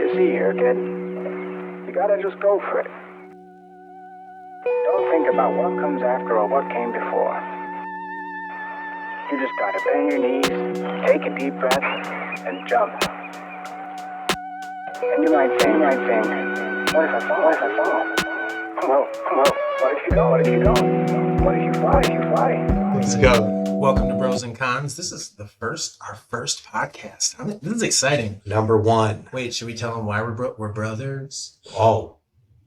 to see here, kid. You gotta just go for it. Don't think about what comes after or what came before. You just gotta bend your knees, take a deep breath, and jump. And you might think, what if I fall? What if I fall? Well, what if you don't? What if you don't? What if you fly? If you fly? Let's go. Welcome to Bros and Cons. This is our first podcast. This is exciting. Number one. Wait, should we tell them why we're brothers? Oh,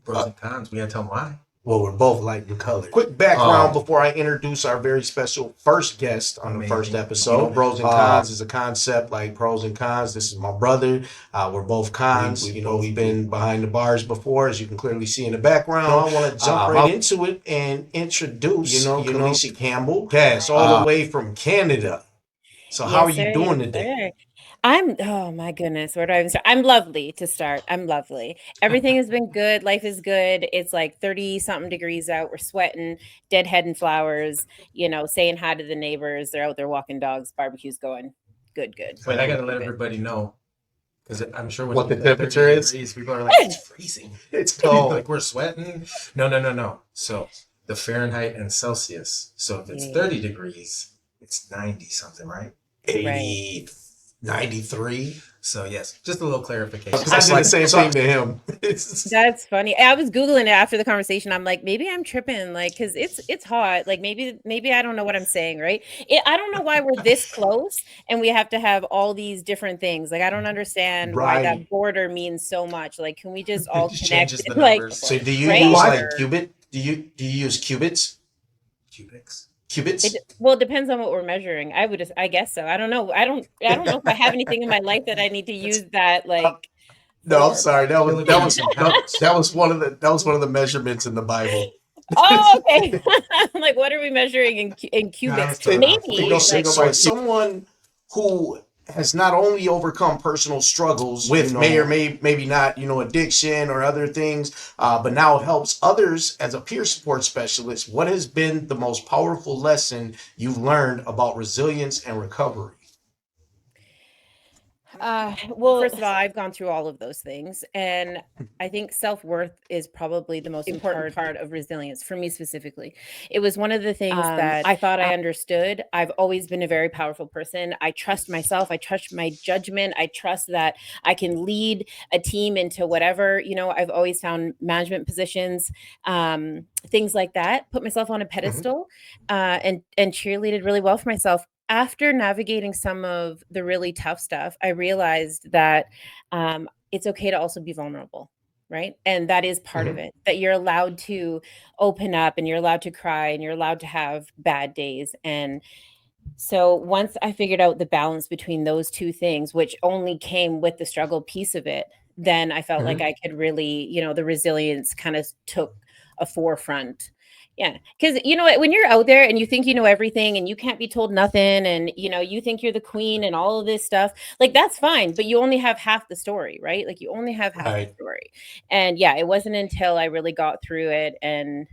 Bros and Cons. We gotta tell them why. well, we're both light in color. Quick background before I introduce our very special first guest on the first episode. You know, Bros and Cons is a concept like pros and cons. This is my brother. We're both cons. We've been behind the bars before, as you can clearly see in the background. I want to jump right into it and introduce, Kalisha Campbell, cast all the way from Canada. So how are you doing today? Oh my goodness, where do I even start? I'm lovely to start. I'm lovely. Everything has been good. Life is good. It's like 30 something degrees out. We're sweating, deadhead and flowers, saying hi to the neighbors. They're out there walking dogs, barbecue's going. Good. Wait, I gotta let everybody know, because I'm sure what the temperature is. Degrees, people are like, it's freezing. It's cold. Like we're sweating. No. So the Fahrenheit and Celsius. So if it's 30 degrees, it's 90 something, right? 80. Right. 93. So yes, just a little clarification. Because I did the same thing to him. That's funny. I was Googling it after the conversation. I'm like, maybe I'm tripping, because it's hot. Like maybe I don't know what I'm saying, right? I don't know why we're this close and we have to have all these different things. Like I don't understand why that border means so much. Like, can we just all connect? So do you use like cubit? Do you use cubits? Cubics. Cubits? It depends on what we're measuring. I guess so. I don't know. I don't know if I have anything in my life that I need to use that like. No, I'm sorry. That was one of the measurements in the Bible. Oh, okay. I'm like, what are we measuring in cubics? Maybe someone who has not only overcome personal struggles with maybe not addiction or other things, but now helps others as a peer support specialist. What has been the most powerful lesson you've learned about resilience and recovery? Well, first of all, I've gone through all of those things, and I think self-worth is probably the most important part of resilience for me specifically. It was one of the things that I thought I understood. I've always been a very powerful person. I trust myself. I trust my judgment. I trust that I can lead a team into whatever, I've always found management positions, things like that, put myself on a pedestal, and cheerleaded really well for myself. After navigating some of the really tough stuff, I realized that it's okay to also be vulnerable, right? And that is part of it, that you're allowed to open up and you're allowed to cry and you're allowed to have bad days. And so once I figured out the balance between those two things, which only came with the struggle piece of it, then I felt like I could really, the resilience kind of took a forefront. Yeah, because when you're out there and you think you know everything and you can't be told nothing and you think you're the queen and all of this stuff, like that's fine, but you only have half the story, right? Like you only have half the story. And yeah, it wasn't until I really got through it and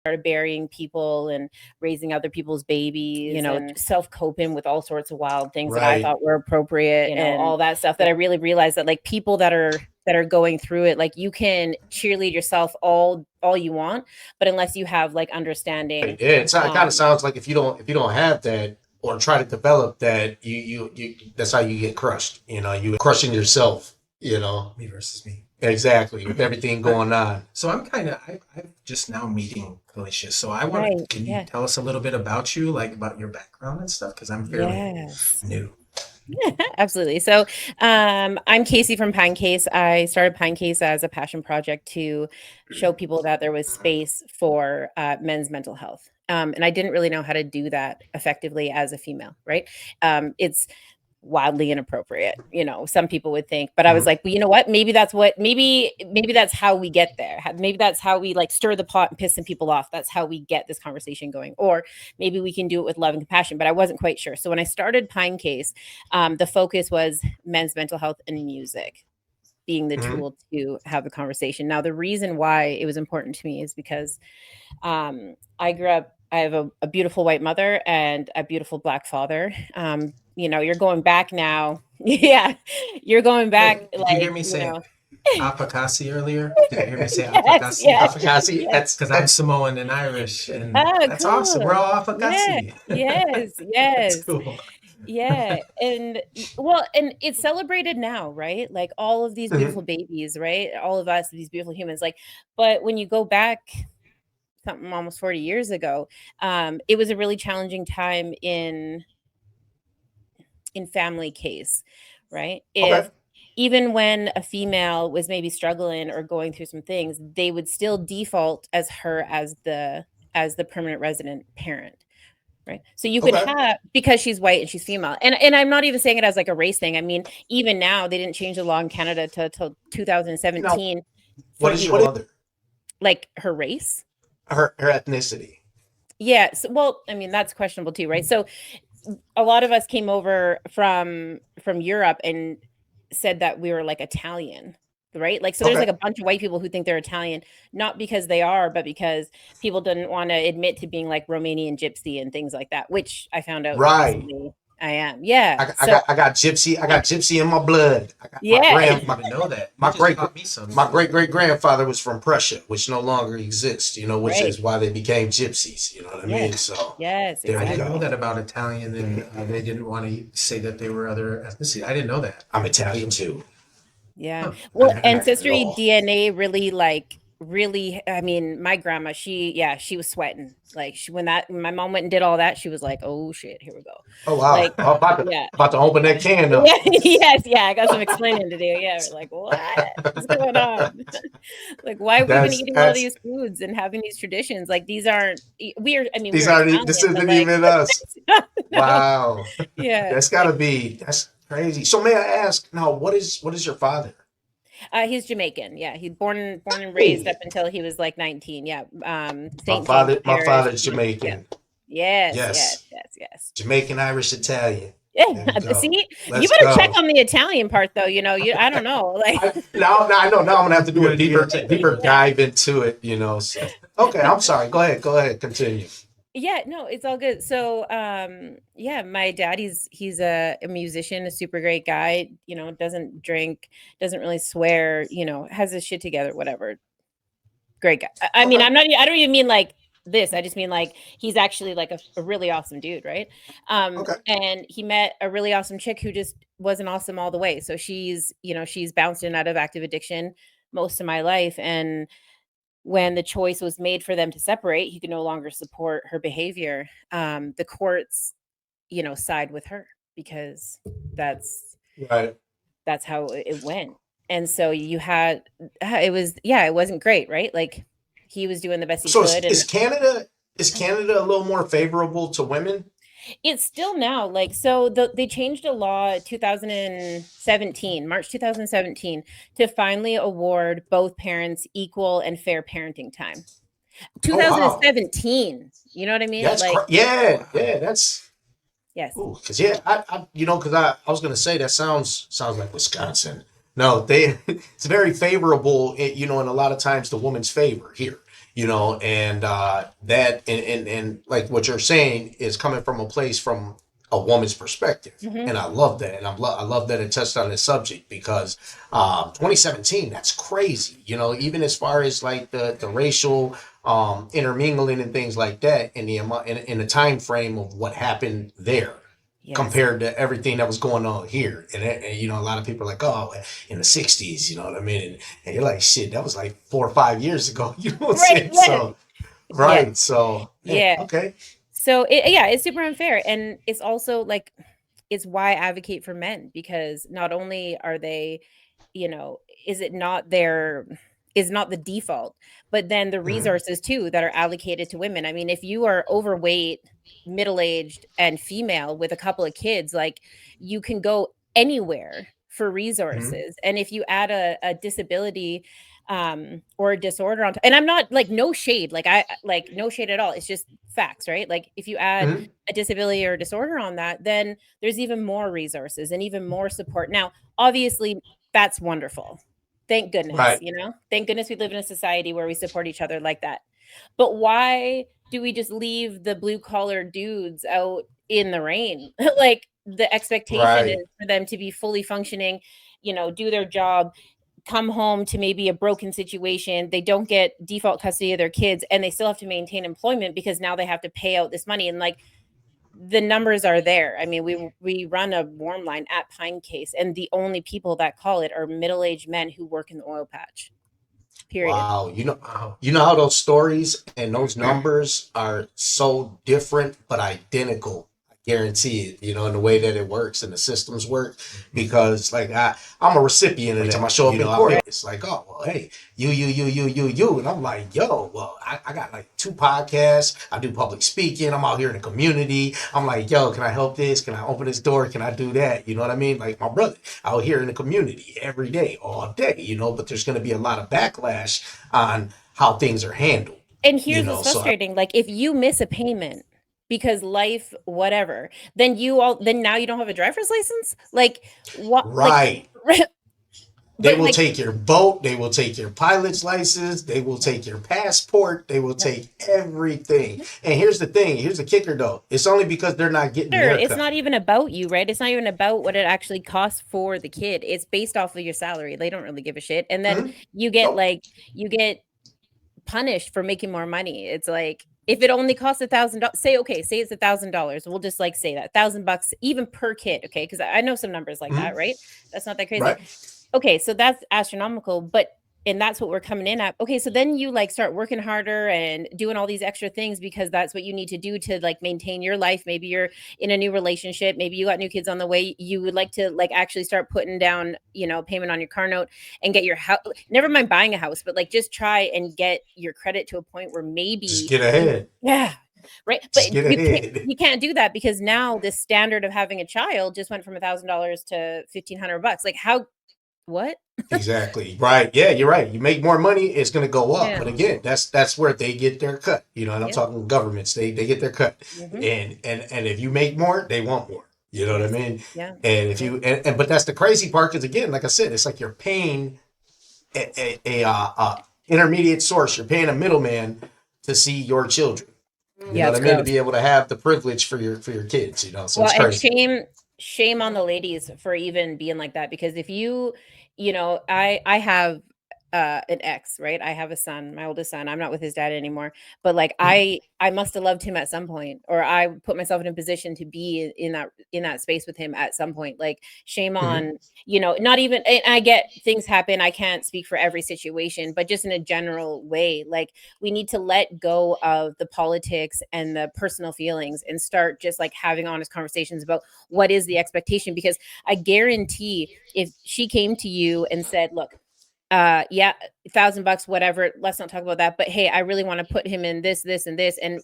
started burying people and raising other people's babies, and self-coping with all sorts of wild things that I thought were appropriate, and all that stuff, that I really realized that like people that are going through it, like you can cheerlead yourself all you want, but unless you have like understanding, it kind of sounds like if you don't have that or try to develop that, you that's how you get crushed. You crushing yourself. Me versus me. Exactly, with everything going on. So I'm just now meeting Kalisha. So can you tell us a little bit about you, like about your background and stuff? Because I'm fairly new. Absolutely. So I'm Casey from Pine Case. I started Pine Case as a passion project to show people that there was space for men's mental health. And I didn't really know how to do that effectively as a female, right? It's wildly inappropriate, some people would think, but I was like, well, you know what, maybe that's how we get there. Maybe that's how we like stir the pot and piss some people off. That's how we get this conversation going, or maybe we can do it with love and compassion, but I wasn't quite sure. So when I started Pine Case, the focus was men's mental health and music being the tool to have a conversation. Now, the reason why it was important to me is because I grew up, I have a beautiful white mother and a beautiful Black father. You're going back now, Yeah, you're going back. Wait, did you hear me say Apakasi earlier? Did you hear me say Yes, Apakasi? yes, Apakasi. yes. Because I'm Samoan and Irish, and Oh, that's awesome. We're cool. all Yeah, Apakasi. yes, That's yes. cool. Yeah, and well, and it's celebrated now, right? Like all of these Mhm. beautiful babies, right? All of us, these beautiful humans. Like, but when you go back something almost 40 years ago, it was a really challenging time in family case, right? Okay. If even when a female was maybe struggling or going through some things, they would still default as her as the permanent resident parent. Right. So you could Okay. have, because she's white and she's female. And I'm not even saying it as like a race thing. I mean, even now they didn't change the law in Canada till Now, 2017 for what is you your mother? like her race. Her ethnicity. Yeah. So, well, I mean, that's questionable too, right? So a lot of us came over from Europe and said that we were like Italian, right? Like, so there's Okay. like a bunch of white people who think they're Italian, not because they are, but because people didn't want to admit to being like Romanian gypsy and things like that, which I found out Right. recently I am. Yeah. I got gypsy in my blood. I got Yeah. I didn't even know that. my You just great taught me something. my great great grandfather was from Prussia, which no longer exists. Which Right. is why they became gypsies. You know what I mean? So Yes, there I we didn't go. know that about Italian, and they didn't want to say that they were other ethnicity. I didn't know that. I'm Italian too. Yeah. Huh. Well, I got it ancestry all. DNA really, I mean, my grandma, she was sweating. Like when my mom went and did all that, she was like, "Oh shit, here we go." Oh wow! Like, I'm yeah. about to open that can up. Yeah, yes, yeah, I got some explaining to do. Yeah, we're like, what is going on? Like, why have we been eating all That's these foods and having these traditions? Like, these aren't we are. I mean, these we're aren't this Italian, but isn't like, even us. no, Wow, yeah. that's crazy. So may I ask now, what is your father? He's Jamaican. Yeah, he's born and raised Hey, up until he was like 19. Yeah, St. James my Parish. father's Yeah. Jamaican. Yes, yes, Yes, yes, yes. Jamaican, Irish, Italian. There we Yeah. go. See, you Let's better check go. on the Italian part, though. I don't know. Like, Now I know. Now I'm gonna have to do a You gotta check. deeper yeah. dive into it. So. Okay, I'm sorry. Go ahead. Continue. Yeah, no, it's all good. So, yeah, my dad, he's a musician, a super great guy, doesn't drink, doesn't really swear, has his shit together, whatever. Great guy. I mean, Okay. I don't even mean like this. I just mean like he's actually like a really awesome dude, right? Okay. And he met a really awesome chick who just wasn't awesome all the way. So she's bounced in out of active addiction most of my life. And when the choice was made for them to separate, he could no longer support her behavior. The courts, side with her because that's Right. how it went. And so you had it wasn't great, right? Like he was doing the best he So could, and is Canada a little more favorable to women? it's still now like so they changed a law 2017, March 2017, to finally award both parents equal and fair parenting time. Oh wow. 2017, you know what I mean? Like, Yeah. That's yes. because because I was gonna say that sounds like Wisconsin. No, they it's very favorable. In a lot of times the woman's favor here. And that and like what you're saying is coming from a place from a woman's perspective, Mhm. and I love that, and I love that it touched on this subject because 2017, that's crazy. Even as far as like the racial intermingling and things like that, in in the time frame of what happened there Yes. compared to everything that was going on here. And a lot of people are like, oh, in the 60s, you know what I mean? And you're like, shit, that was like 4 or 5 years ago. You know what I'm Right, saying? yeah. So, right. So, Yeah. okay. So it's super unfair. And it's also like, it's why I advocate for men, because not only are they, is it not is not the default, but then the Mhm. resources too that are allocated to women. I mean, if you are overweight, middle-aged, and female with a couple of kids, like you can go anywhere for Mhm. resources. And if you add a disability or a disorder on and I'm not like no shade, like I like no shade at all. It's just facts, right? Like if you add Mhm. a disability or a disorder on that, then there's even more resources and even more support. Now, obviously, that's wonderful. Thank goodness, Right. Thank goodness we live in a society where we support each other like that. But why do we just leave the blue collar dudes out in the rain? Like the expectation is for them to be fully functioning, do their job, come home to maybe a broken situation. They don't get default custody of their kids, and they still have to maintain employment because now they have to pay out this money. And like, the numbers are there. I mean, we run a warm line at Pine Case, and the only people that call it are middle-aged men who work in the oil patch. Period. Wow. You know how those stories and those numbers are so different but identical. Guarantee it, in the way that it works and the systems work, because like I'm a recipient of it. I show up in court, it's like, oh, well, hey, you, and I'm like, yo, well, I got like 2 podcasts, I do public speaking, I'm out here in the community, I'm like, yo, can I help this? Can I open this door? Can I do that? You know what I mean? Like my brother out here in the community every day, all day, but there's going to be a lot of backlash on how things are handled. And here's what's frustrating. Like if you miss a payment, because life, whatever, then now you don't have a driver's license. Like what? Right. Like, they will take your boat. They will take your pilot's license. They will take your passport. They will take everything. And here's the thing. Here's the kicker, though. It's only because they're not getting their cut. It's not even about you, right? It's not even about what it actually costs for the kid. It's based off of your salary. They don't really give a shit. And then you get punished for making more money. It's like, if it only costs $1,000, say it's $1,000. We'll just like say that $1,000 even per kid. Okay. Cause I know some numbers like that, right? That's not that crazy. Right. Okay. So that's astronomical, and that's what we're coming in at. Okay. So then you like start working harder and doing all these extra things because that's what you need to do to like maintain your life. Maybe you're in a new relationship. Maybe you got new kids on the way. You would like to like actually start putting down, payment on your car note and get your house. Never mind buying a house, but like just try and get your credit to a point where maybe just get ahead. Yeah. Right. But you can't do that because now the standard of having a child just went from $1,000 to $1,500. Like what? Exactly. Right. Yeah, you're right. You make more money, it's going to go up. Yeah. But again, that's where they get their cut. And I'm talking governments. They get their cut. And if you make more, they want more. You know what I mean? Yeah. And if you but that's the crazy part, because again, like I said, it's like you're paying a intermediate source. You're paying a middleman to see your children. You know what I mean? To be able to have the privilege for your kids. So it's crazy. And shame on the ladies for even being like that, because if I have an ex, right? I have a son, my oldest son. I'm not with his dad anymore, but like I must have loved him at some point, or I put myself in a position to be in that space with him at some point. Like shame on, not even, and I get things happen. I can't speak for every situation, but just in a general way, like we need to let go of the politics and the personal feelings and start just like having honest conversations about what is the expectation. Because I guarantee if she came to you and said, look, $1,000, whatever, let's not talk about that, but hey, I really want to put him in this and this, and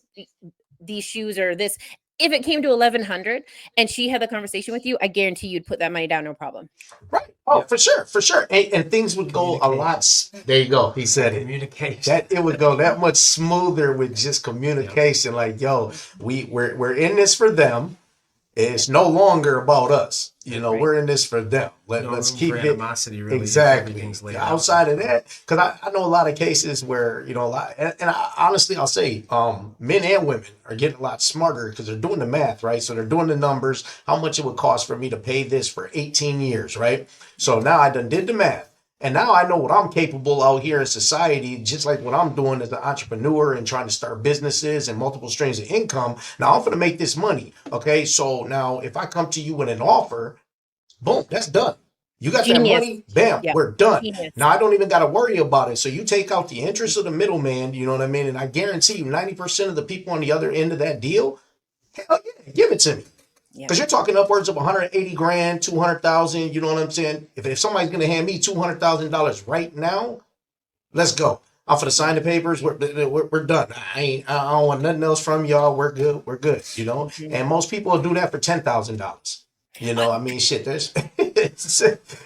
these shoes or this. If it came to 1,100 and she had the conversation with you, I guarantee you'd put that money down, no problem. Right. Oh, for sure. And things would go a lot. There you go. He said it. Communication. It would go that much smoother with just communication. Like, yo, we're in this for them. It's no longer about us. We're in this for them. Let's keep it. Really, exactly. Outside of that, because I know a lot of cases where, honestly, I'll say men and women are getting a lot smarter because they're doing the math, right? So they're doing the numbers, how much it would cost for me to pay this for 18 years, right? So now I done did the math. And now I know what I'm capable out here in society, just like what I'm doing as an entrepreneur and trying to start businesses and multiple streams of income. Now I'm going to make this money. Okay. So now if I come to you with an offer, boom, that's done. You got that money, bam, we're done. Genius. Now I don't even got to worry about it. So you take out the interest of the middleman, you know what I mean? And I guarantee you 90% of the people on the other end of that deal, hell yeah, give it to me. Because you're talking upwards of 180 grand, 200,000. You know what I'm saying? If somebody's going to hand me $200,000 right now, let's go. I'm for to sign the papers. We're done. I don't want nothing else from y'all. We're good. And most people will do that for $10,000. I mean, shit, there's,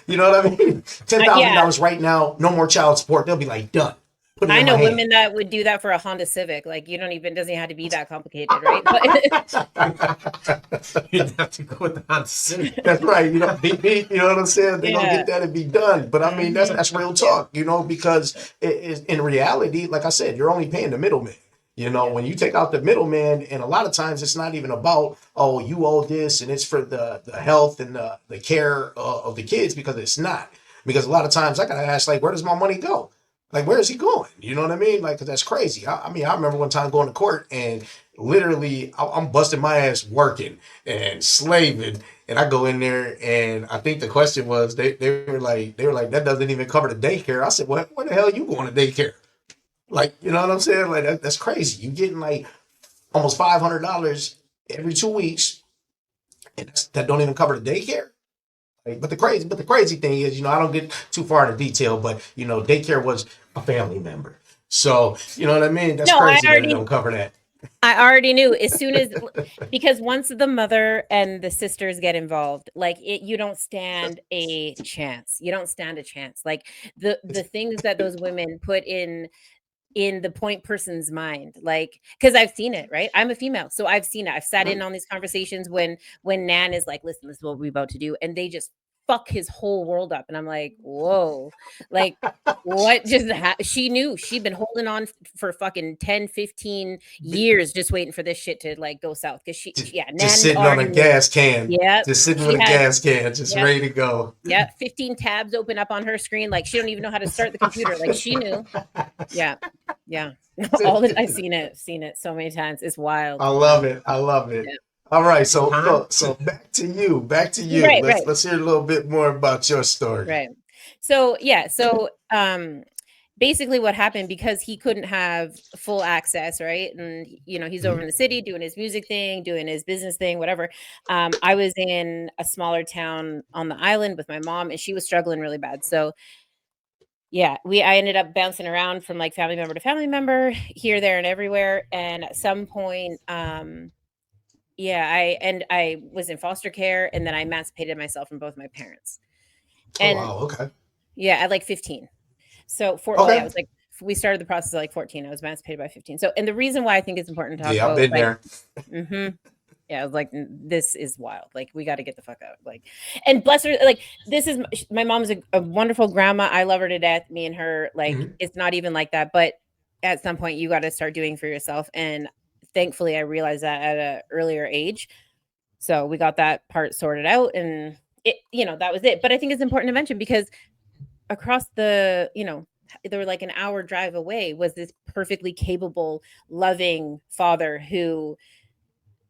you know what I mean? $10,000 right now, no more child support. They'll be like, done. I know women that would do that for a Honda Civic. Like doesn't have to be that complicated, right? You'd have to go with the Honda Civic. That's right. Beep, beep, you know what I'm saying? They're gonna get that and be done. But I mean, that's real talk, because in reality, like I said, you're only paying the middleman. You know, when you take out the middleman, and a lot of times it's not even about, oh, you owe this and it's for the health and the care of the kids, because it's not. Because a lot of times I got to ask, like, where does my money go? Like, where is he going? You know what I mean? Like, 'cause that's crazy. I mean, I remember one time going to court and literally I'm busting my ass working and slaving. And I go in there and I think the question was, they were like, that doesn't even cover the daycare. I said, well, where the hell are you going to daycare? Like, you know what I'm saying? Like, that's crazy. You getting like almost $500 every 2 weeks, and that don't even cover the daycare. Like, but the crazy thing is, you know, I don't get too far into detail, but you know, daycare was a family member, so you know what I mean. That's crazy that it don't cover that. I already knew as soon as, because once the mother and the sisters get involved, like you don't stand a chance. You don't stand a chance. Like the things that those women put in the point person's mind, like, because I've seen it, right? I'm a female, so I've seen it. I've sat in on these conversations when Nan is like, listen, this is what we're about to do, and they just fuck his whole world up, and I'm like, whoa, like what just she knew she'd been holding on for fucking 10-15 years just waiting for this shit to like go south, because Nan sitting on a gas can, just sitting with a gas can, just ready to go. 15 tabs open up on her screen, like she don't even know how to start the computer, like she knew. All that I've seen it so many times. It's wild. I love it. Yeah. All right, so back to you. Right, let's hear a little bit more about your story. Right. So basically what happened, because he couldn't have full access, right? And you know, he's over in the city doing his music thing, doing his business thing, whatever. I was in a smaller town on the island with my mom, and she was struggling really bad. So I ended up bouncing around from like family member to family member, here, there, and everywhere. And at some point, I was in foster care, and then I emancipated myself from both my parents. And wow, okay. Yeah, at like 15. So I was like, we started the process at like 14. I was emancipated by 15. So, and the reason why I think it's important to talk about, I've been there. Yeah, I was like, this is wild. Like, we got to get the fuck out. Like, and bless her. Like, this is my mom's a wonderful grandma. I love her to death. Me and her, like, it's not even like that. But at some point, you got to start doing for yourself. And thankfully, I realized that at an earlier age. So we got that part sorted out, and that was it. But I think it's important to mention, because across the, they were like an hour drive away, was this perfectly capable, loving father who,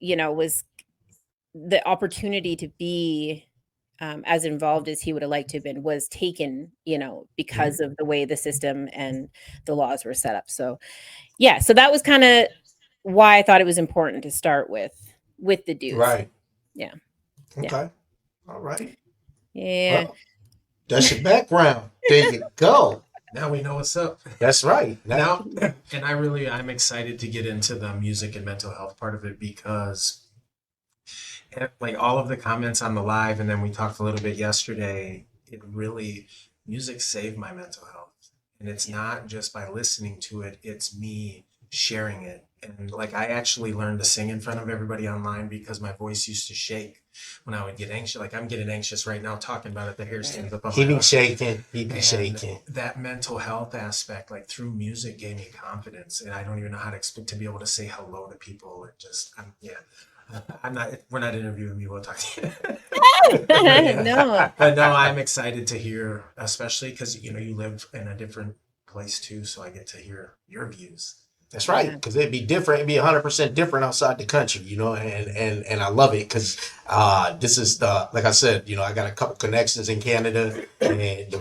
was the opportunity to be as involved as he would have liked to have been, was taken, because of the way the system and the laws were set up. So, so that was kind of why I thought it was important to start with the dudes. Right. Yeah. Okay. All right. Yeah. Well, that's your background. There you go. Now we know what's up. That's right. Now, and I'm excited to get into the music and mental health part of it, because like all of the comments on the live, and then we talked a little bit yesterday, music saved my mental health. And it's not just by listening to it, it's me sharing it. And like, I actually learned to sing in front of everybody online because my voice used to shake when I would get anxious. Like, I'm getting anxious right now talking about it. The hair stands up on my head. He be shaking. That mental health aspect, like through music, gave me confidence. And I don't even know how to expect to be able to say hello to people. It just, we're not interviewing me. We'll talk to you. No. But no, I'm excited to hear, especially because, you live in a different place too. So I get to hear your views. That's right, because it'd be different. It'd be 100% different outside the country, and I love it, because this is like I said, I got a couple connections in Canada, and the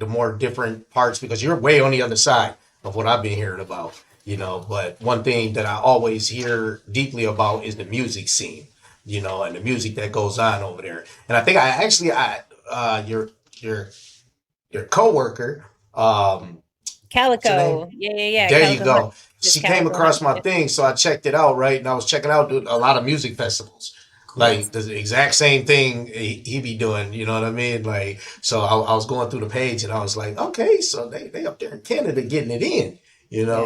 more different parts, because you're way on the other side of what I've been hearing about, But one thing that I always hear deeply about is the music scene, and the music that goes on over there. And I think your coworker, Calico. Yeah. There Calico. You go. She came across my thing, so I checked it out, right? And I was checking out a lot of music festivals. Cool. Like the exact same thing he be doing, you know what I mean? Like, so I was going through the page and I was like, okay, so they up there in Canada getting it in,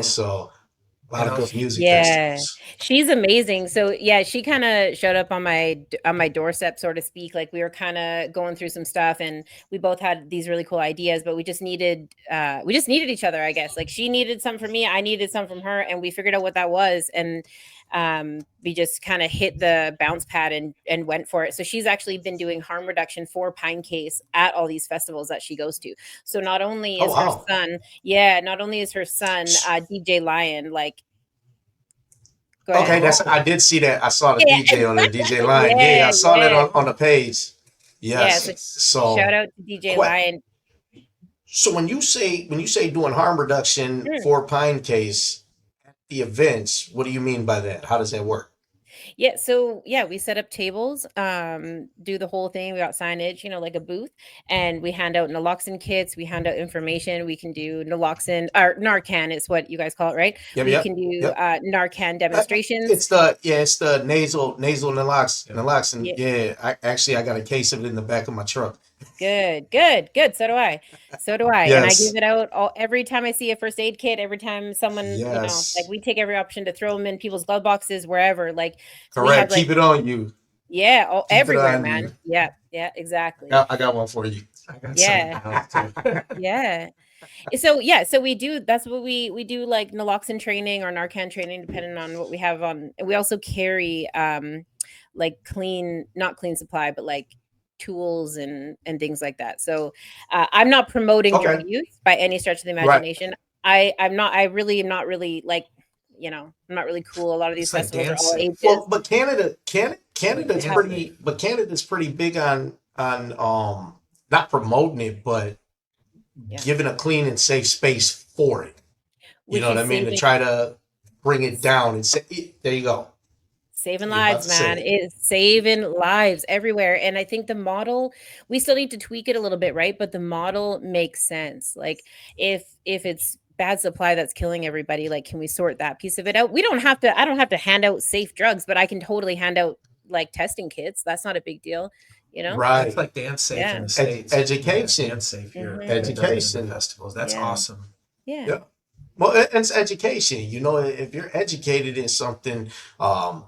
so A lot of good music Yeah, festivals. she's amazing. So yeah, she kind of showed up on my doorstep, so to speak. Like we were kind of going through some stuff, and we both had these really cool ideas, but we just needed each other, I guess. Like she needed something from me, I needed something from her, and we figured out what that was, and we just kind of hit the bounce pad and went for it. So she's actually been doing harm reduction for Pine Case at all these festivals that she goes to. So not only Oh is her wow. son, yeah, not only is her son DJ Lion, like go Okay, ahead. I did see that. I saw the Yeah, DJ on there, DJ Line. Yeah, yeah, I saw that yeah, on the page. yeah. Yes. So shout So, out to DJ que- Lion. so when you say doing harm reduction Mm. for Pine Case at the events, what do you mean by that? How does that work? Yeah, so yeah, we set up tables, do the whole thing. We got signage, like a booth, and we hand out naloxone kits. We hand out information. We can do naloxone or Narcan is what you guys call it, right? Yep, We yep, can do yep. Narcan demonstrations. It's the nasal naloxone. Yeah, Yeah, I got a case of it in the back of my truck. good, good, good. So do I. So do I. And I give Yes, it out every time I see a first aid kit, every time someone, like yes, we take every option to throw them in people's glove boxes, wherever. Like, so we have correct. like, Keep it on you. yeah, Keep it everywhere, on man. you. Yeah, yeah, exactly. I got one for you. I got some in Yeah, the house too. yeah. So yeah, so we do. That's what we do, like naloxone training or Narcan training, depending on what we have on. We also carry like not clean supply, but like tools and things like that. So I'm not promoting drug Okay, use by any stretch of the right. imagination. I'm not. I really am not really like. I'm not really cool. A lot of these It's like festivals are dance all safe. ages. Well, but Canada's Dance pretty, safe. but Canada's pretty big on not promoting it, but Yeah, giving a clean and safe space for it. You which know what is I mean? To saving try to bring it down and say, there you go. saving You're about lives, to man. say it. It's saving lives everywhere. And I think the model, we still need to tweak it a little bit, right? But the model makes sense. Like if it's bad supply that's killing everybody, like can we sort that piece of it out? I don't have to hand out safe drugs, but I can totally hand out like testing kits. That's not a big deal, you know? That's Right. like dance safe in Yeah. the States. Education. Dance safe here. Mhm. It does it at the Education. festivals. That's Yeah. awesome. Yeah. Yeah. Well, it's education. You know, if you're educated in something,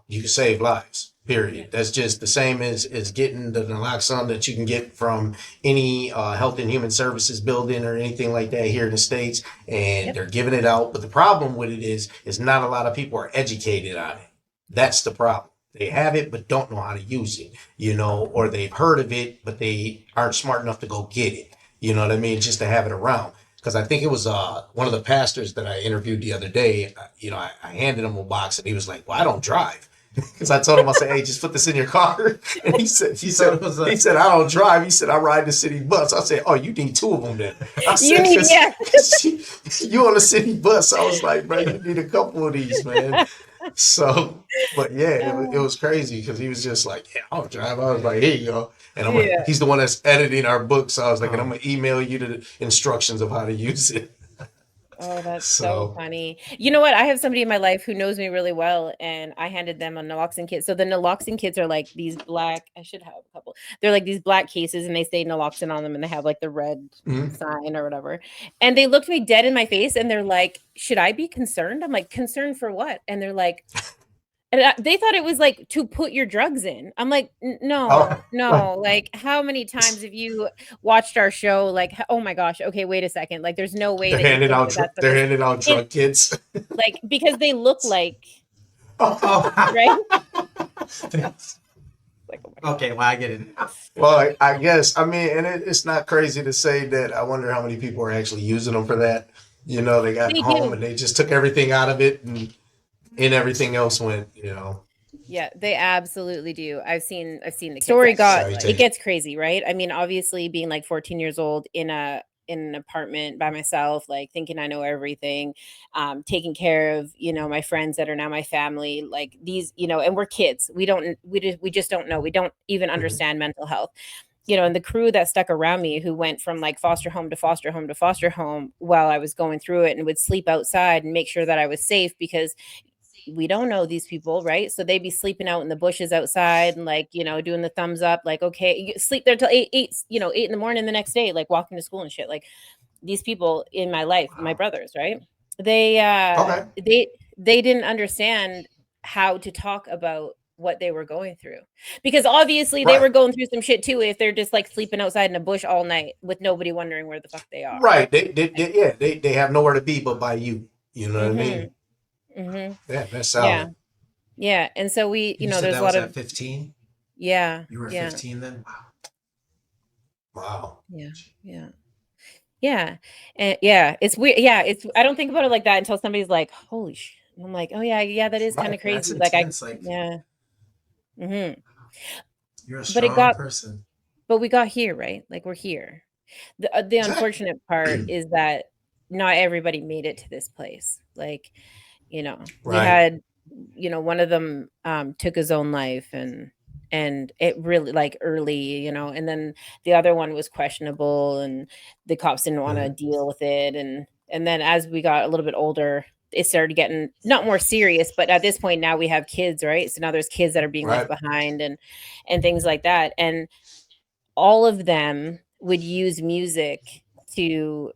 you can save lives. Period. That's just the same as getting the naloxone that you can get from any Health and Human Services building or anything like that here in the States, and Yep. they're giving it out. But the problem with it is not a lot of people are educated on it. That's the problem. They have it but don't know how to use it, or they've heard of it but they aren't smart enough to go get it. You know what I mean? Just to have it around. Because I think it was one of the pastors that I interviewed the other day. I handed him a box and he was like, "Well, I don't drive." Because I told him, I said, "Hey, just put this in your car." And he said, "I don't drive." He said, "I ride the city bus." I said, "Oh, you need two of them then." I You said, need, yeah. You on the city bus." I was like, "Bro, you need a couple of these, man." So, but yeah, it was crazy because he was just like, "Yeah, I'll drive." I was like, "Here you go." And Yeah. he's the one that's editing our book. So I was like, and I'm Oh. going to email you the instructions of how to use it. Oh, that's so So, funny. You know what? I have somebody in my life who knows me really well, and I handed them a naloxone kit. So the naloxone kits are like these black, I should have a couple. They're like these black cases, and they say naloxone on them, and they have like the red mhm. sign or whatever. And they looked me dead in my face, and they're like, "Should I be concerned?" I'm like, "Concerned for what?" And they're like, and they thought it was like to put your drugs in. I'm like, No, Oh, no. Like, how many times have you watched our show? Like, oh my gosh. Okay, wait a second. Like, there's no way that you think that that's they're supposed handing out it, drug kits. like because they look like Oh. right. Like, oh my Okay, well I get it now. Well, I guess, I mean, and it's not crazy to say that. I wonder how many people are actually using them for that. They got They home do. and they just took everything out of it and everything else went. Yeah, they absolutely do. I've seen the story got Sorry, it take it. gets crazy, right? I mean, obviously being like 14 years old in an apartment by myself, like thinking I know everything, taking care of, my friends that are now my family, like these, and we're kids. We just don't know. We don't even Mhm. understand mental health. And the crew that stuck around me who went from like foster home to foster home to foster home while I was going through it and would sleep outside and make sure that I was safe because we don't know these people, right? So they'd be sleeping out in the bushes outside and like, doing the thumbs up, like, okay, you sleep there till 8 in the morning the next day, like walking to school and shit. Like these people in my life, my Wow. brothers, right? They Okay. they they didn't understand how to talk about what they were going through, because obviously they were going through some shit too if they're just like sleeping outside in a bush all night with nobody wondering where the fuck they are. Right. They have nowhere to be but by you. You know what I mean? Mm-hmm. Yeah, that's solid. Yeah. And so we, you know, there's that a lot was of at 15. Yeah. You were 15 then. Wow. Yeah. And yeah, it's weird. Yeah, it's I don't think about it like that until somebody's like, "Holy shit." I'm like, "Oh yeah, that is kind of crazy." That's Like intense, yeah. Mm-hmm. You're a But strong person. But we got here, right? Like we're here. The unfortunate part is that not everybody made it to this place. Like, we had, one of them took his own life, and it really, like, early, and then the other one was questionable, and the cops didn't want to deal with it, and then as we got a little bit older, it started getting not more serious, but at this point now we have kids, right? So now there's kids that are being left behind, and things like that. And all of them would use music to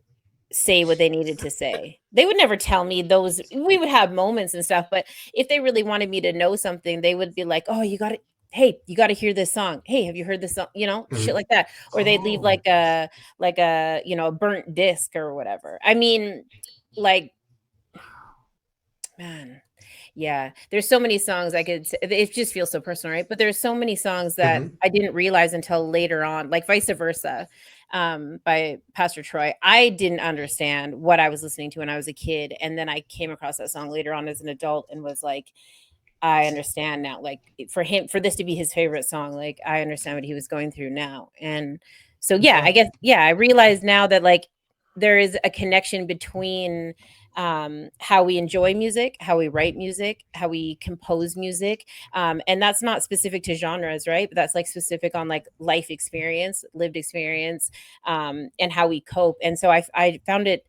say what they needed to say. They would never tell me those. We would have moments and stuff, but if they really wanted me to know something, they would be like, "Oh, hey, you got to hear this song. Hey, have you heard this song?" Shit like that. Or they'd leave like a a burnt disc or whatever. I mean, like, man. Yeah, there's so many songs I could it just feels so personal, right? But there's so many songs that I didn't realize until later on, like Vice Versa, by Pastor Troy. I didn't understand what I was listening to when I was a kid, and then I came across that song later on as an adult and was like, I understand now. Like, for this to be his favorite song, like, I understand what he was going through now. And so yeah, I guess, I realize now that, like, there is a connection between how we enjoy music, how we write music, how we compose music, and that's not specific to genres, right? But that's like specific on like life experience, lived experience, and how we cope. And so I found it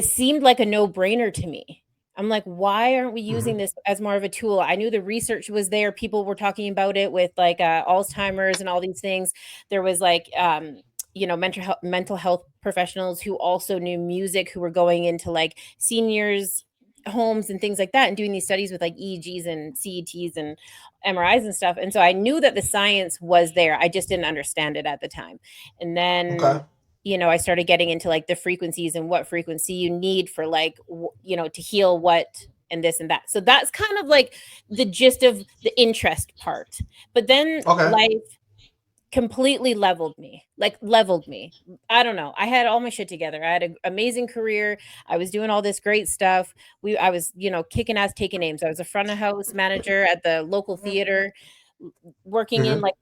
seemed like a no-brainer to me. I'm like, why aren't we using this as more of a tool? I knew the research was there. People were talking about it with like Alzheimer's and all these things. There was like mental health professionals who also knew music, who were going into like seniors homes and things like that and doing these studies with like EEGs and CETs and MRIs and stuff. And so I knew that the science was there. I just didn't understand it at the time. And then I started getting into like the frequencies and what frequency you need for like to heal what and this and that. So that's kind of like the gist of the interest part. But then life completely leveled me. I don't know. I had all my shit together. I had an amazing career. I was doing all this great stuff. I was, kicking ass, taking names. I was a front of house manager at the local theater, working in like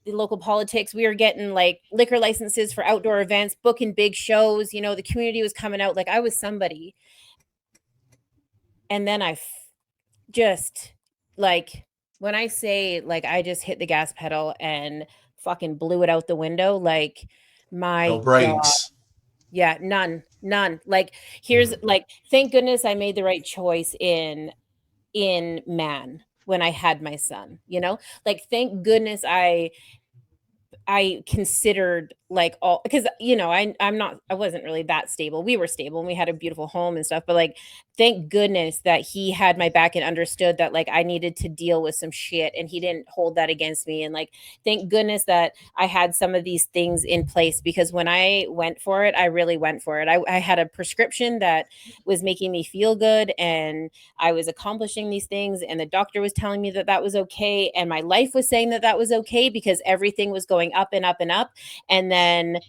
local politics. We were getting like liquor licenses for outdoor events, booking big shows. The community was coming out. Like, I was somebody. And then I just, like, when I say, like, I just hit the gas pedal and fucking blew it out the window, like, my God. Yeah, none. Like, here's like, thank goodness I made the right choice in man when I had my son, like, thank goodness I considered like all, because I wasn't really that stable. We were stable and we had a beautiful home and stuff, but like, thank goodness that he had my back and understood that like I needed to deal with some shit, and he didn't hold that against me. And like, thank goodness that I had some of these things in place, because when I went for it, I really went for it. I had a prescription that was making me feel good, and I was accomplishing these things, and the doctor was telling me that that was okay, and my life was saying that that was okay, because everything was going up and up and up. And then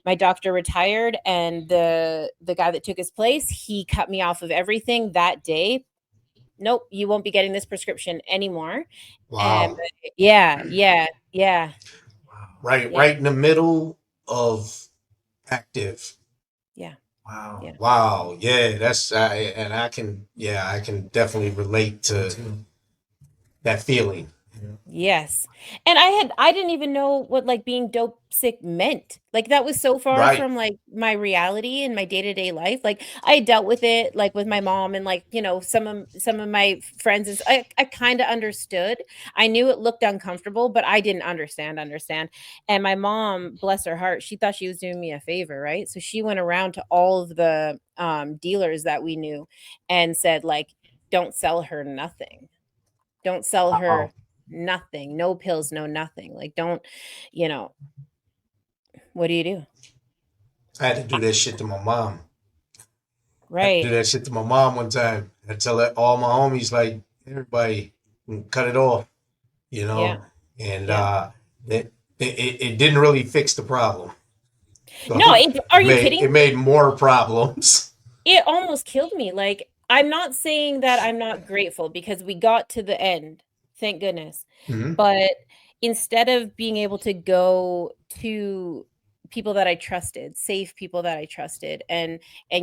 my doctor retired, and the guy that took his place, he cut me off of everything that day. Nope, you won't be getting this prescription anymore. Wow. Yeah. Right in the middle of active. Yeah. Wow. Yeah. Wow. Yeah, that's and I can definitely relate to that feeling. Yes. And I didn't even know what like being dope sick meant. Like, that was so far from like my reality and my day-to-day life. Like, I dealt with it like with my mom and like, some of my friends, and I kind of understood. I knew it looked uncomfortable, but I didn't understand. And my mom, bless her heart, she thought she was doing me a favor, right? So she went around to all of the dealers that we knew and said, like, don't sell her nothing. Don't sell her nothing. No pills, no nothing. Like, don't, you know, what do you do? I had to do that shit to my mom. I had to do Right. that shit to my mom one time. I tell all my homies, like, everybody, cut it off, you Yeah. know? And Yeah. it didn't really fix the problem. So No, are you it kidding? made more problems. It almost killed me. Like, I'm not saying that I'm not grateful because we got to the end. Thank goodness. Mhm. But instead of being able to go to people that I trusted, safe people that I trusted, and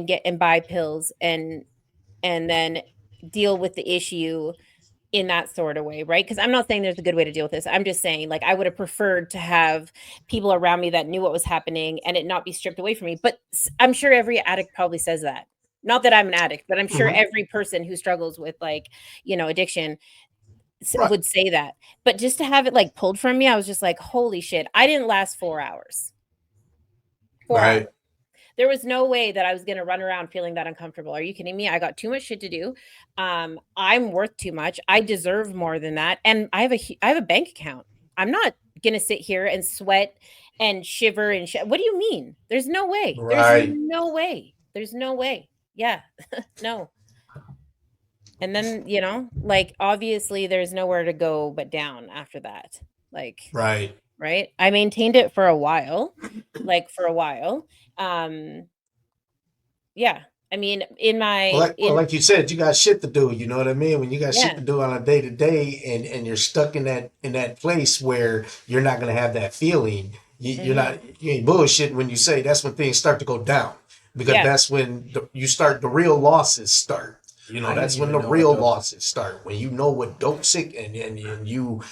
get and buy pills and then deal with the issue in that sort of way, right? Because I'm not saying there's a good way to deal with this. I'm just saying, like, I would have preferred to have people around me that knew what was happening and it not be stripped away from me. But I'm sure every addict probably says that. Not that I'm an addict, but I'm sure Mhm. every person who struggles with, like, addiction Right. would say that. But just to have it like pulled from me, I was just like, holy shit. I didn't last 4 hours. 4 hours. Right. There was no way that I was going to run around feeling that uncomfortable. Are you kidding me? I got too much shit to do. I'm worth too much. I deserve more than that. And I have a bank account. I'm not going to sit here and sweat and shiver and what do you mean? There's no way. There's Right. no way. There's no way. Yeah. No. And then, like, obviously there's nowhere to go but down after that. Like, Right. right? I maintained it for a while. Like, for a while. Yeah. I mean, Like you said, you got shit to do. You know what I mean? When you got shit yeah. to do on a day to day, and you're stuck in that place where you're not gonna have that feeling. You ain't bullshit when you say that's when things start to go down, because Yeah. that's when the real losses start. That's when the real losses start. When you know what dope sick and you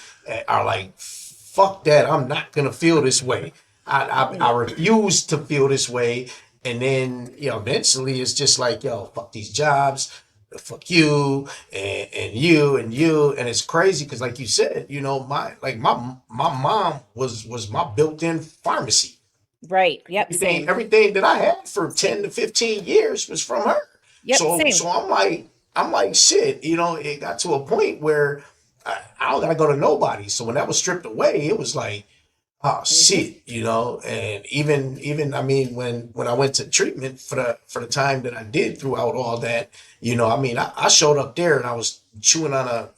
are like, fuck that. I'm not gonna feel this way. I refuse to feel this way. And then, eventually it's just like, yo, fuck these jobs, fuck you, and you and you. And it's crazy because, like you said, my mom was my built-in pharmacy. Right. Yep. Same. Everything that I had for 10 to 15 years was from her. Yep. So Same. so I'm like shit, it got to a point where I don't gotta go to nobody. So when that was stripped away, it was like, oh shit, and even I mean when I went to treatment for the time that I did throughout all that, I showed up there and I was chewing on a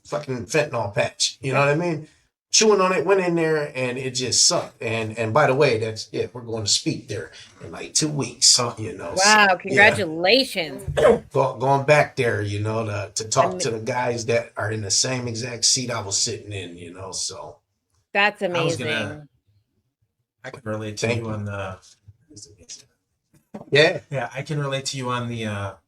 fucking fentanyl patch. You know what I mean? Chewing on it, went in there and it just sucked. And by the way, we're going to speak there in like 2 weeks. Oh. Wow, So, congratulations. going back there, to talk Am- to the guys that are in the same exact seat I was sitting in, so. That's amazing. I can relate to Thank you you. on the. Yeah. Yeah, I can relate to you on the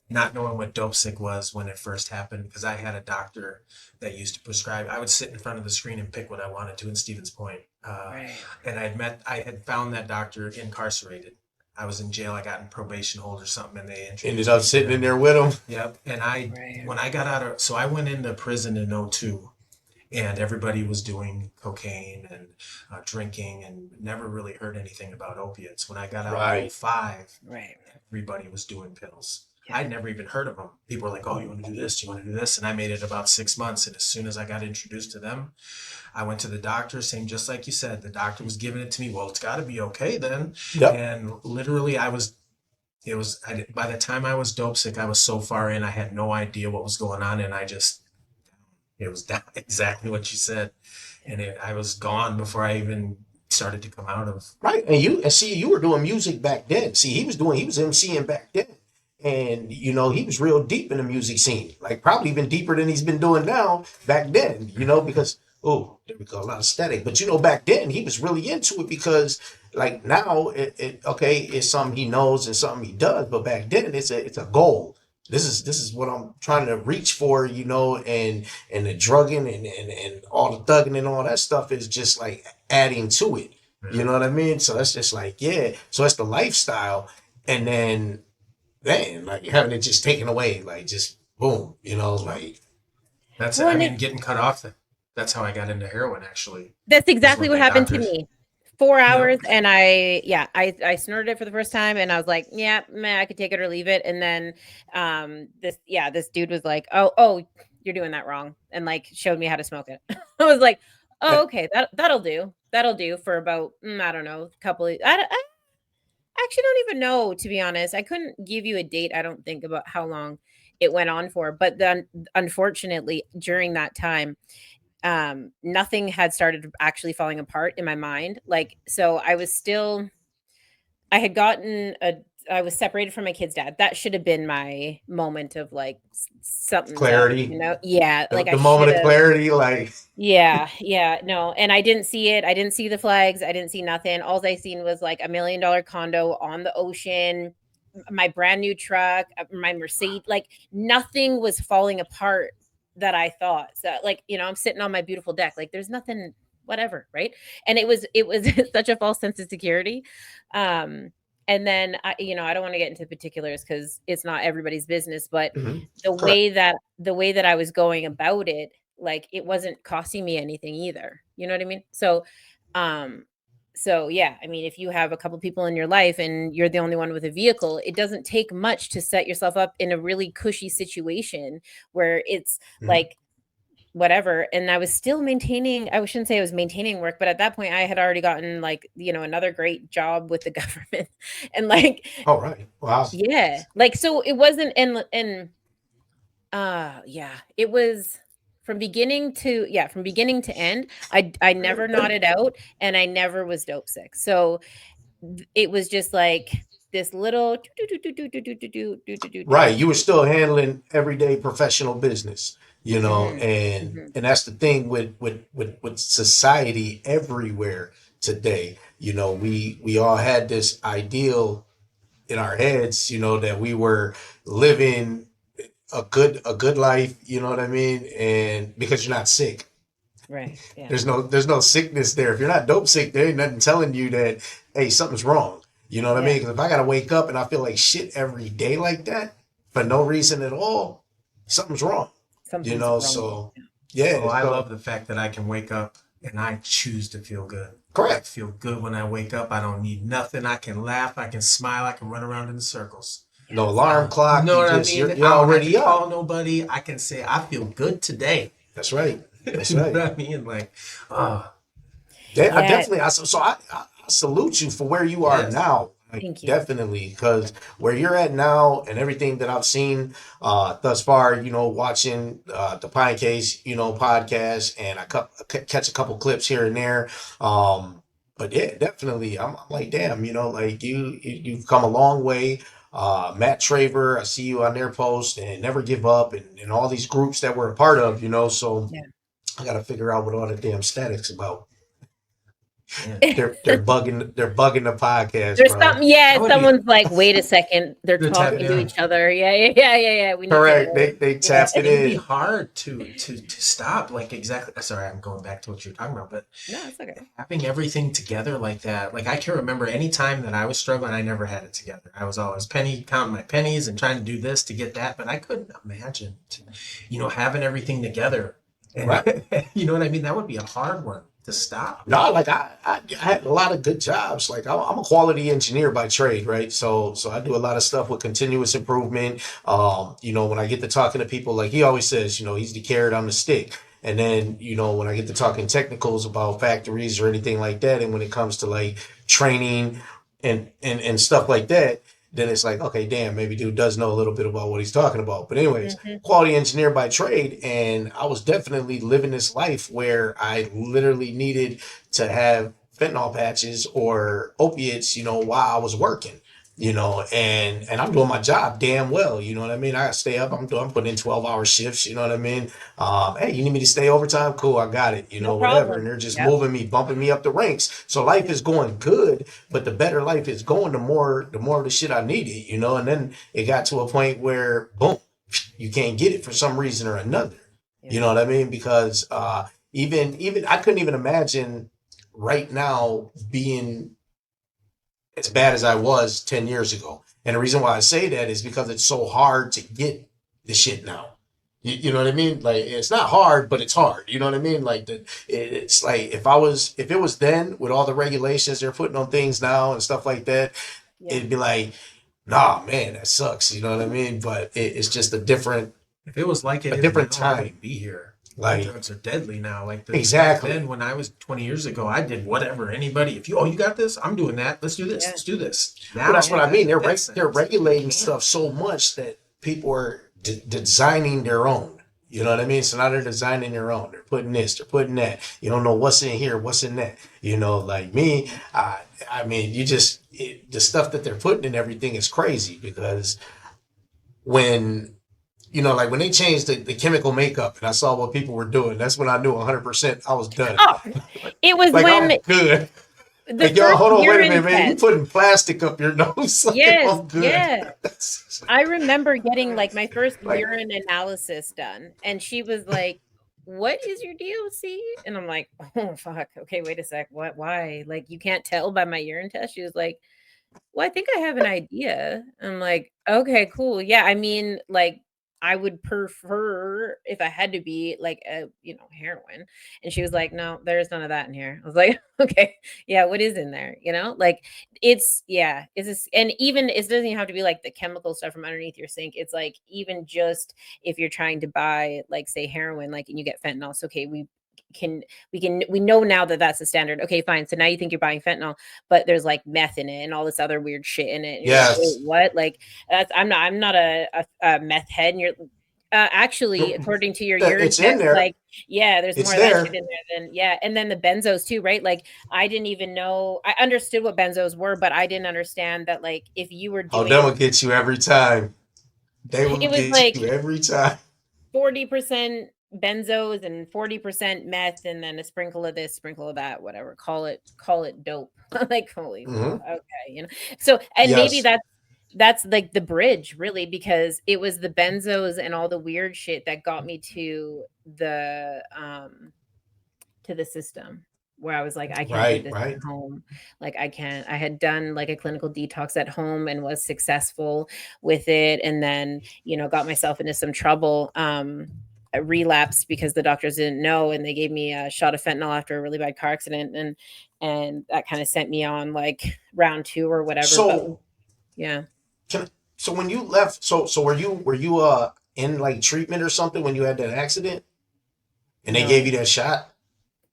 not knowing what dope sick was when it first happened, because I had a doctor that used to prescribe. I would sit in front of the screen and pick what I wanted to in Stevens Point. Right. And I had found that doctor incarcerated. I was in jail. I got in probation hold or something, and they Ended up sitting in there with him. Yep. And Right. when I got so I went into prison in 02, and everybody was doing cocaine and drinking, and never really heard anything about opiates. When I got out in 05, Right. everybody was doing pills. Yeah. I'd never even heard of them. People were like, oh, you want to do this? You want to do this? And I made it about 6 months. And as soon as I got introduced to them, I went to the doctor, saying, just like you said, the doctor was giving it to me. Well, it's got to be okay then. Yep. And literally by the time I was dope sick, I was so far in, I had no idea what was going on. And it was exactly what you said. And I was gone before I even started to come out of. Right. And you were doing music back then. See, he was MCing back then. And, he was real deep in the music scene, like probably even deeper than he's been doing now back then, because, oh, there we go, a lot of static. But, back then he was really into it because, like, now it's something he knows and something he does. But back then it's a goal. This is what I'm trying to reach for, and the drugging and all the thugging and all that stuff is just like adding to it. You know what I mean? So that's just like, yeah. So that's the lifestyle. And then, man, like having it just taken away, like just boom, like. That's Well, getting cut off. That's how I got into heroin, actually. That's exactly what happened to me. 4 hours, and I snorted it for the first time, and I was like, yeah, man, I could take it or leave it. And then this dude was like, oh, you're doing that wrong, and like showed me how to smoke it. I was like, oh, okay, that'll do for about I don't know, a couple of, I actually don't even know, to be honest. I couldn't give you a date, I don't think, about how long it went on for, but then unfortunately during that time nothing had started actually falling apart in my mind. Like, so I had gotten I was separated from my kid's dad. That should have been my moment of like something's Clarity. up, you know? Yeah. Like The moment of clarity, like. Yeah. No. And I didn't see it. I didn't see the flags. I didn't see nothing. All I seen was like $1 million condo on the ocean, my brand new truck, my Mercedes, like nothing was falling apart that I thought. So like, I'm sitting on my beautiful deck. Like there's nothing, whatever. Right. And it was such a false sense of security. And then I don't want to get into particulars because it's not everybody's business, but the way that I was going about it, like it wasn't costing me anything either. You know what I mean? So yeah, I mean, if you have a couple people in your life and you're the only one with a vehicle, it doesn't take much to set yourself up in a really cushy situation where it's like whatever. And I was still maintaining, I shouldn't say I was maintaining work, but at that point I had already gotten like, another great job with the government and like, oh, right. Wow. Yeah. Like, so it wasn't, it was from beginning to end. I never nodded out and I never was dope sick. So it was just like this little right. You were still handling everyday professional business, and that's the thing with society everywhere today. We all had this ideal in our heads, that we were living a good life, you know what I mean? And because you're not sick. Right. Yeah. There's no sickness there. If you're not dope sick, there ain't nothing telling you that, hey, something's wrong. You know what I mean? Because if I gotta wake up and I feel like shit every day like that for no reason at all, something's wrong. Something's wrong. So yeah. I love the fact that I can wake up and I choose to feel good. Correct. I feel good when I wake up. I don't need nothing. I can laugh. I can smile. I can run around in circles. No alarm clock. You know what I mean? You're I don't already have to up. call nobody. I can say I feel good today. That's right. That's You know right. what I mean? Like, I salute you for where you are now. Like, thank you. Definitely, because where you're at now and everything that I've seen thus far, watching the Pine Case, podcast, and I catch a couple clips here and there. But yeah, definitely, I'm like, damn, like you've come a long way. Matt Traver, I see you on their post and Never Give Up and all these groups that we're a part of, so I got to figure out what all the damn static's about. Yeah. They're bugging the podcast. There's something. Yeah, someone's like, wait a second, they're talking to each other. Yeah. We need correct. They tapped it in. It'd be hard to stop. Like exactly. Sorry, I'm going back to what you're talking about, but no, it's okay. Having everything together like that. Like I can remember any time that I was struggling, I never had it together. I was always counting my pennies and trying to do this to get that, but I couldn't imagine, having everything together. And, right. You know what I mean? That would be a hard one to stop. No, like I had a lot of good jobs. Like I'm a quality engineer by trade, right? So I do a lot of stuff with continuous improvement. When I get to talking to people, like he always says, he's the carrot, I'm the stick. And then, when I get to talking technicals about factories or anything like that, and when it comes to like training and stuff like that, then it's like, okay, damn, maybe dude does know a little bit about what he's talking about. But anyways, quality engineer by trade. And I was definitely living this life where I literally needed to have fentanyl patches or opiates, while I was working, and I'm doing my job damn well. You know what I mean? I stay up. I'm putting in 12-hour shifts. You know what I mean? Hey, you need me to stay overtime? Cool. I got it. No whatever. problem. And they're just moving me, bumping me up the ranks. So life is going good, but the better life is going, the more of the shit I needed, and then it got to a point where boom, you can't get it for some reason or another. You know what I mean? Because even I couldn't even imagine right now being as bad as I was 10 years ago. And the reason why I say that is because it's so hard to get the shit now. You know what I mean? Like it's not hard, but it's hard. You know what I mean? Like it's like if it was then with all the regulations they're putting on things now and stuff like that, Yeah. it'd be like, nah, man, that sucks. You know what I mean? But it's just a different, If it was like it a is different now, I time. wouldn't be here. Like Drugs are deadly now. Like exactly. back then, when I was 20 years ago, I did whatever. Anybody, if you got this, I'm doing that. Let's do this. Yeah. Let's do this. Well, Now, that's what I mean. They're that's they're sense. regulating stuff so much that people are designing their own. You know what I mean? So now they're designing their own. They're putting this, they're putting that. You don't know what's in here, what's in that. You know, like me, I mean, the stuff that they're putting in everything is crazy because when, like when they changed the chemical makeup and I saw what people were doing, that's when I knew 100% I was done. Oh, it was Like when I'm good. the Like, yo, first hold on, wait a urine minute, man. You test. putting plastic up your nose? Like, Yes, I'm good. yeah. I remember getting like my first Like, urine analysis done, and she was like, "What is your DOC?" And I'm like, "Oh fuck, okay, wait a sec. What? Why? Like, you can't tell by my urine test?" She was like, "Well, I think I have an idea." I'm like, "Okay, cool. Yeah, I mean, like, I would prefer if I had to be like heroin." And she was like, "No, there's none of that in here." I was like, "Okay, yeah, what is in there?" Like it's just, and even it doesn't even have to be like the chemical stuff from underneath your sink. It's like even just if you're trying to buy like say heroin, like and you get fentanyl. So okay, can we know now that that's the standard. Okay, fine. So now you think you're buying fentanyl, but there's like meth in it and all this other weird shit in it. And you're like, yes. wait, what? Like I'm not a meth head. And you're actually, according to your urine It's in test, there. like there's It's more of that there. shit in there than and then the benzos too, right? Like I didn't even know. I understood what benzos were, but I didn't understand that like if you were Oh, doing they will get you every time. They will it was get like you every time. 40% benzos and 40% meth and then a sprinkle of this, sprinkle of that, whatever. Call it dope. Like holy Hmm. okay. So and maybe Yes. that's like the bridge really, because it was the benzos and all the weird shit that got me to the system where I was like, I can't do Right. this Right. at home. Like I can't. I had done like a clinical detox at home and was successful with it. And then, got myself into some trouble. I relapsed because the doctors didn't know and they gave me a shot of fentanyl after a really bad car accident. And that kind of sent me on like round 2 or whatever. So But yeah. so when you left, so were you in like treatment or something when you had that accident and they No. gave you that shot?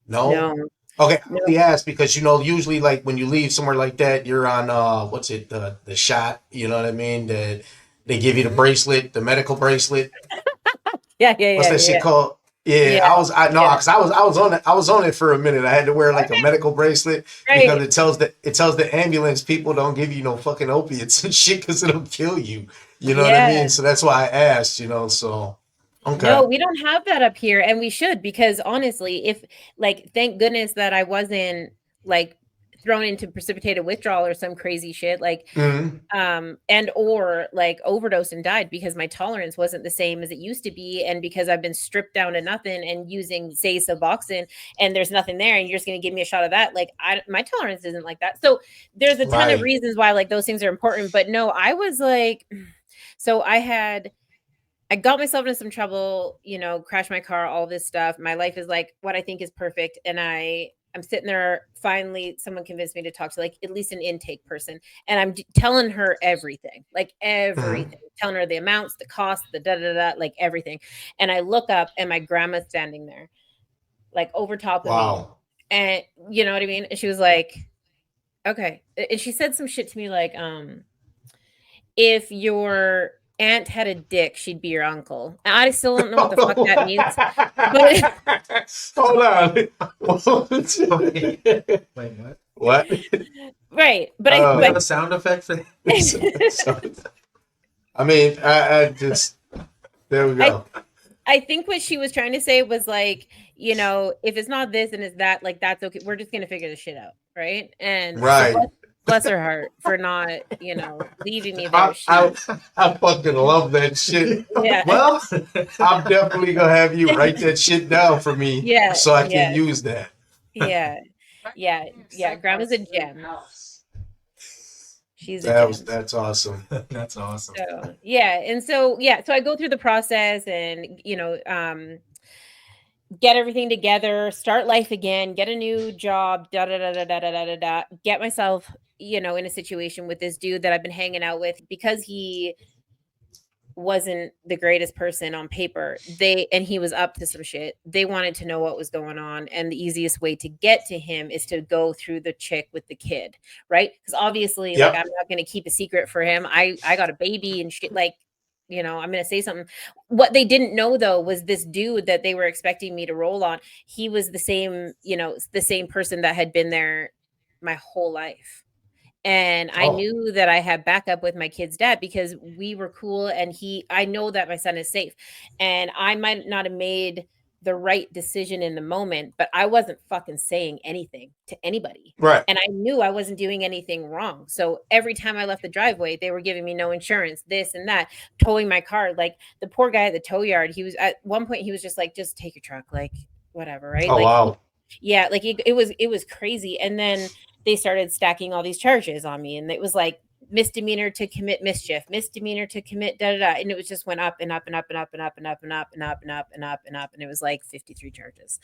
No. No. Okay, I No. only asked because usually like when you leave somewhere like that, you're on what's it, the shot, you know what I mean? That they give you the bracelet, the medical bracelet. Yeah. What's that shit called? Yeah. Yeah, I know because I was on it for a minute. I had to wear like a medical bracelet because Right. it tells the ambulance people don't give you no fucking opiates and shit because it'll kill you. You know what I Yeah. mean? So that's why I asked. So okay. No, we don't have that up here, and we should, because honestly, if like, thank goodness that I wasn't like thrown into precipitated withdrawal or some crazy shit, like, Hmm. and or like overdosed and died because my tolerance wasn't the same as it used to be, and because I've been stripped down to nothing and using say Suboxone, and there's nothing there, and you're just gonna give me a shot of that, like, my tolerance isn't like that. So there's a ton of Right. reasons why like those things are important, but no, I was like, so I got myself into some trouble, crashed my car, all this stuff. My life is like what I think is perfect. And I'm sitting there. Finally, someone convinced me to talk to like at least an intake person. And I'm telling her everything, like Hmm. everything, telling her the amounts, the cost, the da da da, like everything. And I look up and my grandma's standing there, like over top of me. Wow. And you know what I mean? And she was like, okay. And she said some shit to me like, if your aunt had a dick, she'd be your uncle. And I still don't know what the fuck that means. But Hold on. Wait, what? What? right. But Oh. We have a sound effect for I mean, I just there we go. I think what she was trying to say was like, if it's not this and it's that, like that's okay. We're just gonna figure this shit out. Right. And Right. so bless her heart for not, leaving me I, there. I fucking love that shit. Yeah. Well, I'm definitely gonna have you write that shit down for me, Yeah. so I Yeah. can use that. Yeah. Yeah. Yeah. Grandma's a gem. She's a gem. That's awesome. That's awesome. So so I go through the process and get everything together, start life again, get a new job, get myself, in a situation with this dude that I've been hanging out with because he wasn't the greatest person on paper. And he was up to some shit. They wanted to know what was going on, and the easiest way to get to him is to go through the chick with the kid, right? Because obviously, Yep. like, I'm not going to keep a secret for him. I got a baby and shit. Like, I'm going to say something. What they didn't know though was this dude that they were expecting me to roll on. He was the same person that had been there my whole life. And I knew that I had backup with my kid's dad because we were cool, and I know that my son is safe. And I might not have made the right decision in the moment, but I wasn't fucking saying anything to anybody. Right. And I knew I wasn't doing anything wrong. So every time I left the driveway, they were giving me no insurance, this and that, towing my car. Like the poor guy at the tow yard, he was at one point, he was just like, just take your truck, like whatever, right? Oh, like, wow. Yeah, like it was crazy. And then they started stacking all these charges on me, and it was like misdemeanor to commit mischief, misdemeanor to commit and it was just went up and up and up and up and up and up and up and up and up and up and up, and it was like 53 charges.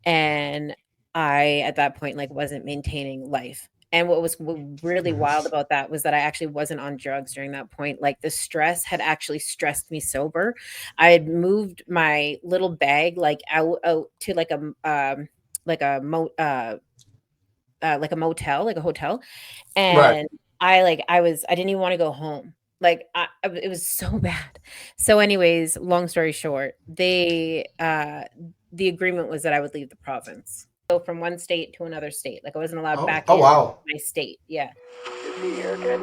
And I at that point like wasn't maintaining life. And what was really wild about that was that I actually wasn't on drugs during that point. Like the stress had actually stressed me sober. I had moved my little bag like out to like a motel, like a hotel. And right. I didn't even want to go home. Like it was so bad. So anyways, long story short, the agreement was that I would leave the province. So from one state to another state. Like I wasn't allowed back in my state. Yeah. You see here, kid,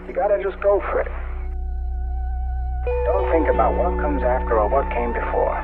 you gotta just go for it. Don't think about what comes after or what came before.